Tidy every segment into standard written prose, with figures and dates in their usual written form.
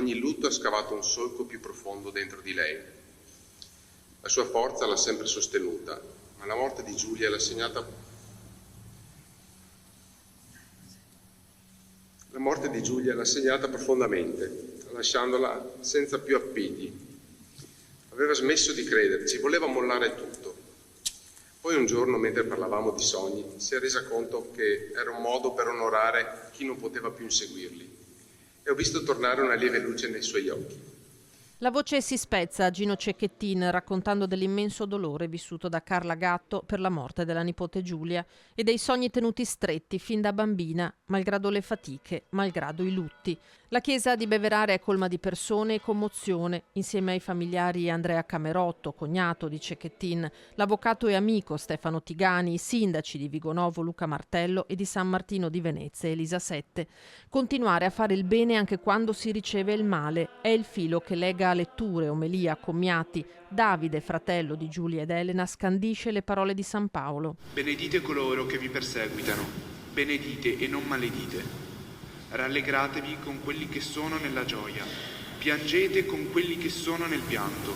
Ogni lutto ha scavato un solco più profondo dentro di lei. La sua forza l'ha sempre sostenuta, ma la morte di Giulia l'ha segnata profondamente, lasciandola senza più appigli. Aveva smesso di crederci, voleva mollare tutto. Poi un giorno, mentre parlavamo di sogni, si è resa conto che era un modo per onorare chi non poteva più inseguirli. E ho visto tornare una lieve luce nei suoi occhi. La voce si spezza a Gino Cecchettin raccontando dell'immenso dolore vissuto da Carla Gatto per la morte della nipote Giulia e dei sogni tenuti stretti fin da bambina, malgrado le fatiche, malgrado i lutti. La chiesa di Beverare è colma di persone e commozione, insieme ai familiari Andrea Camerotto, cognato di Cecchettin, l'avvocato e amico Stefano Tigani, i sindaci di Vigonovo Luca Martello e di San Martino di Venezia Elisa Sette. Continuare a fare il bene anche quando si riceve il male è il filo che lega letture, omelia, commiati. Davide, fratello di Giulia ed Elena, scandisce le parole di San Paolo. Benedite coloro che vi perseguitano, benedite e non maledite. Rallegratevi con quelli che sono nella gioia, piangete con quelli che sono nel pianto.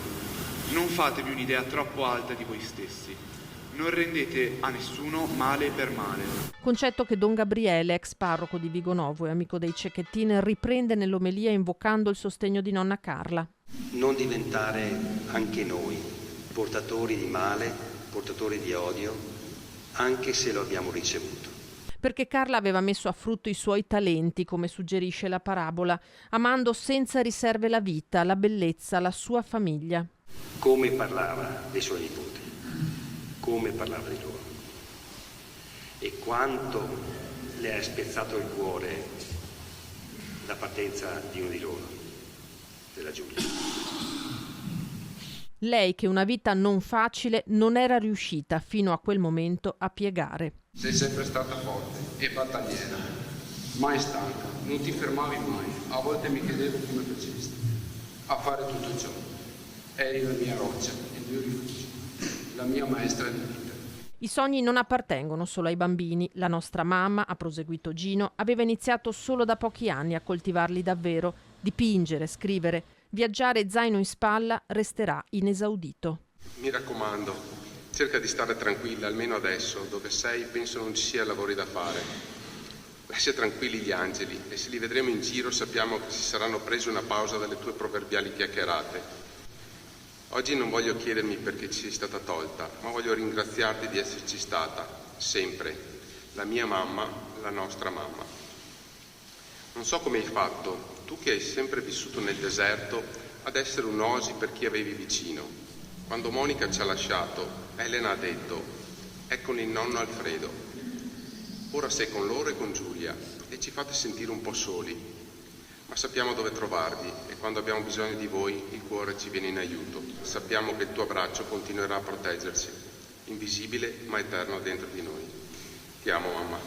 Non fatevi un'idea troppo alta di voi stessi. Non rendete a nessuno male per male. Concetto che Don Gabriele, ex parroco di Vigonovo e amico dei Cecchettin, riprende nell'omelia invocando il sostegno di nonna Carla. Non diventare anche noi portatori di male, portatori di odio, anche se lo abbiamo ricevuto. Perché Carla aveva messo a frutto i suoi talenti, come suggerisce la parabola, amando senza riserve la vita, la bellezza, la sua famiglia. Come parlava dei suoi nipoti, come parlava di loro e quanto le ha spezzato il cuore la partenza di uno di loro, della Giulia. Lei, che una vita non facile, non era riuscita fino a quel momento a piegare. Sei sempre stata forte e battagliera, mai stanca, non ti fermavi mai. A volte mi chiedevo come facesti a fare tutto ciò. Eri la mia roccia, il mio rifugio, la mia maestra di vita. I sogni non appartengono solo ai bambini. La nostra mamma, ha proseguito Gino, aveva iniziato solo da pochi anni a coltivarli davvero. Dipingere, scrivere, viaggiare zaino in spalla resterà inesaudito. Mi raccomando, cerca di stare tranquilla, almeno adesso, dove sei penso non ci sia lavori da fare. Lascia tranquilli gli angeli e se li vedremo in giro sappiamo che si saranno presi una pausa dalle tue proverbiali chiacchierate. Oggi non voglio chiedermi perché ci sei stata tolta, ma voglio ringraziarti di esserci stata, sempre, la mia mamma, la nostra mamma. Non so come hai fatto, tu che hai sempre vissuto nel deserto, ad essere un'oasi per chi avevi vicino. Quando Monica ci ha lasciato, Elena ha detto, è con il nonno Alfredo. Ora sei con loro e con Giulia e ci fate sentire un po' soli. Ma sappiamo dove trovarvi e quando abbiamo bisogno di voi il cuore ci viene in aiuto. Sappiamo che il tuo abbraccio continuerà a proteggerci, invisibile ma eterno dentro di noi. Ti amo, mamma.